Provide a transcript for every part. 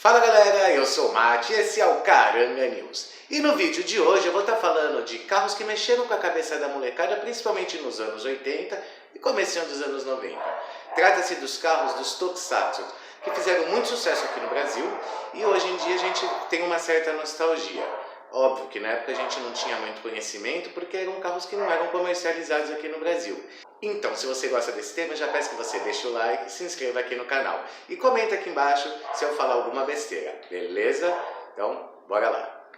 Fala galera, eu sou o Mate e esse é o Caranga News. E no vídeo de hoje eu vou estar falando de carros que mexeram com a cabeça da molecada, principalmente nos anos 80 e comecinho dos anos 90. Trata-se dos carros dos Tokusatsu, que fizeram muito sucesso aqui no Brasil e hoje em dia a gente tem uma certa nostalgia. Óbvio que na época a gente não tinha muito conhecimento porque eram carros que não eram comercializados aqui no Brasil. Então, se você gosta desse tema, já peço que você deixe o like, se inscreva aqui no canal e comenta aqui embaixo se eu falar alguma besteira, beleza? Então, bora lá!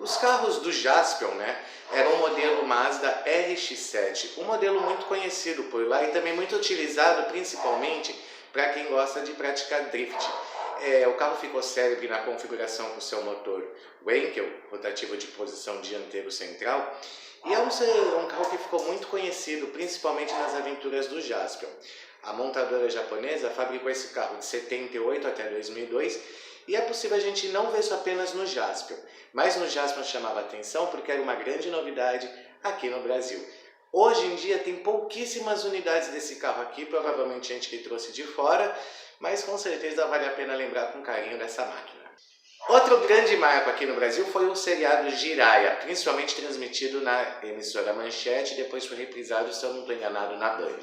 Os carros do Jaspion, era um modelo Mazda RX-7, um modelo muito conhecido por lá e também muito utilizado principalmente para quem gosta de praticar drift. O carro ficou célebre na configuração com seu motor Wankel, rotativo de posição dianteiro central, e é um carro que ficou muito conhecido principalmente nas aventuras do Jaspion. A montadora japonesa fabricou esse carro de 78 até 2002 e é possível a gente não ver isso apenas no Jaspion, mas no Jaspion chamava atenção porque era uma grande novidade aqui no Brasil. Hoje em dia tem pouquíssimas unidades desse carro aqui, provavelmente gente que trouxe de fora, mas com certeza vale a pena lembrar com carinho dessa máquina. Outro grande marco aqui no Brasil foi o seriado Jiraiya, principalmente transmitido na emissora Manchete e depois foi reprisado, se eu não estou enganado, na Band.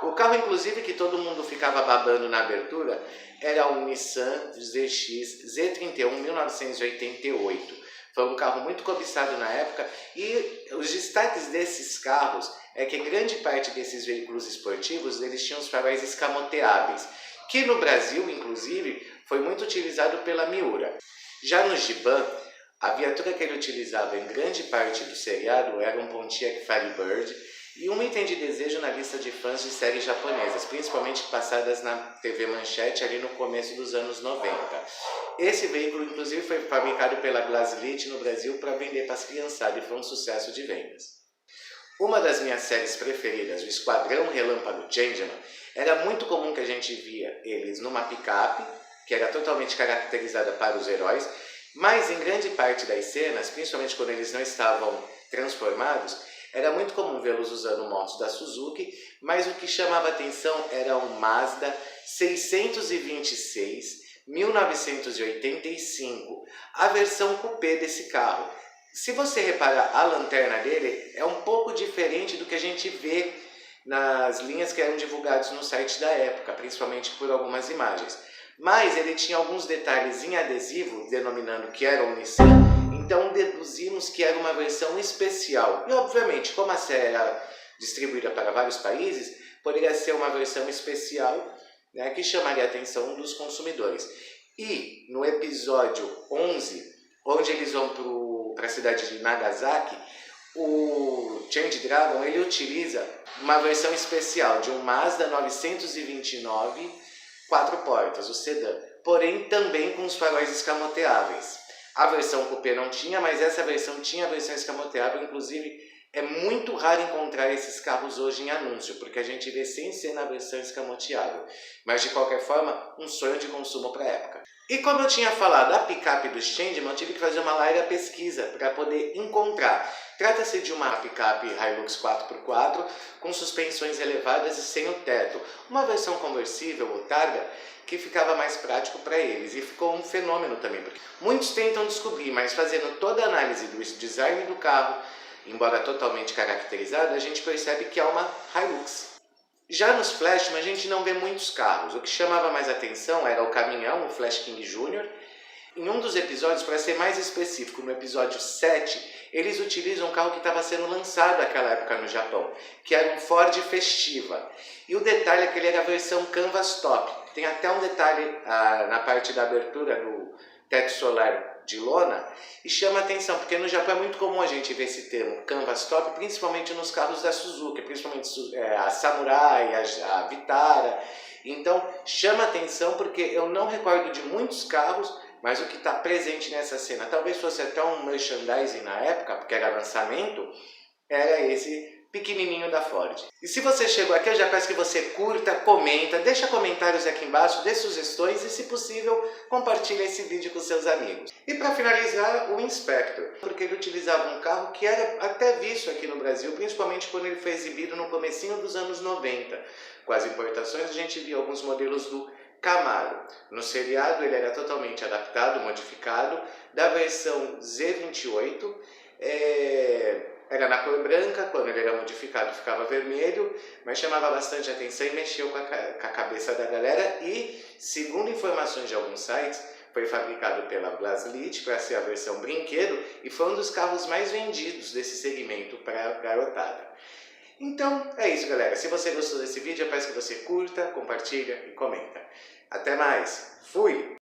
O carro, inclusive, que todo mundo ficava babando na abertura era o Nissan ZX Z31 1988. Foi um carro muito cobiçado na época e os destaques desses carros é que grande parte desses veículos esportivos eles tinham os faróis escamoteáveis, que no Brasil, inclusive, foi muito utilizado pela Miura. Já no Giban, a viatura que ele utilizava em grande parte do seriado era um Pontiac Firebird e um item de desejo na lista de fãs de séries japonesas, principalmente passadas na TV Manchete ali no começo dos anos 90. Esse veículo, inclusive, foi fabricado pela Glaslit no Brasil para vender para as criançadas e foi um sucesso de vendas. Uma das minhas séries preferidas, o Esquadrão Relâmpago Changeman, era muito comum que a gente via eles numa picape, que era totalmente caracterizada para os heróis, mas em grande parte das cenas, principalmente quando eles não estavam transformados, era muito comum vê-los usando motos da Suzuki, mas o que chamava atenção era o Mazda 626 1985, a versão coupé desse carro. Se você reparar, a lanterna dele é um pouco diferente do que a gente vê nas linhas que eram divulgadas no site da época, principalmente por algumas imagens. Mas ele tinha alguns detalhes em adesivo, denominando que era um Nissan, então deduzimos que era uma versão especial. E obviamente, como a série era distribuída para vários países, poderia ser uma versão especial, que chamaria a atenção dos consumidores. E no episódio 11, onde eles vão para a cidade de Nagasaki, o Change Dragon ele utiliza uma versão especial de um Mazda 929 4 portas, o sedã, porém também com os faróis escamoteáveis. A versão coupé não tinha, mas essa versão tinha a versão escamoteável, inclusive é muito raro encontrar esses carros hoje em anúncio, porque a gente vê sem ser na versão escamoteável. Mas de qualquer forma, um sonho de consumo para a época. E como eu tinha falado, a picape do Changeman, eu tive que fazer uma larga pesquisa para poder encontrar. Trata-se de uma picape Hilux 4x4 com suspensões elevadas e sem o teto. Uma versão conversível ou targa que ficava mais prático para eles e ficou um fenômeno também. Porque muitos tentam descobrir, mas fazendo toda a análise do design do carro, embora totalmente caracterizado, a gente percebe que é uma Hilux. Já nos Flashman a gente não vê muitos carros. O que chamava mais atenção era o caminhão, o Flash King Jr. Em um dos episódios, para ser mais específico, no episódio 7, eles utilizam um carro que estava sendo lançado naquela época no Japão, que era um Ford Festiva. E o detalhe é que ele era a versão Canvas Top. Tem até um detalhe na parte da abertura do teto solar de lona e chama atenção, porque no Japão é muito comum a gente ver esse termo Canvas Top, principalmente nos carros da Suzuki, principalmente a Samurai, a Vitara. Então chama atenção porque eu não recordo de muitos carros, mas o que está presente nessa cena, talvez fosse até um merchandising na época, porque era lançamento, era esse pequenininho da Ford. E se você chegou aqui, eu já peço que você curta, comenta, deixa comentários aqui embaixo, dê sugestões e, se possível, compartilhe esse vídeo com seus amigos. E para finalizar, o Inspector, porque ele utilizava um carro que era até visto aqui no Brasil, principalmente quando ele foi exibido no comecinho dos anos 90. Com as importações, a gente via alguns modelos do Camaro. No seriado ele era totalmente adaptado, modificado, da versão Z28, era na cor branca, quando ele era modificado ficava vermelho, mas chamava bastante atenção e mexeu com a cabeça da galera e, segundo informações de alguns sites, foi fabricado pela Blaslit para ser a versão brinquedo e foi um dos carros mais vendidos desse segmento para a garotada. Então é isso, galera. Se você gostou desse vídeo, eu peço que você curta, compartilha e comenta. Até mais. Fui!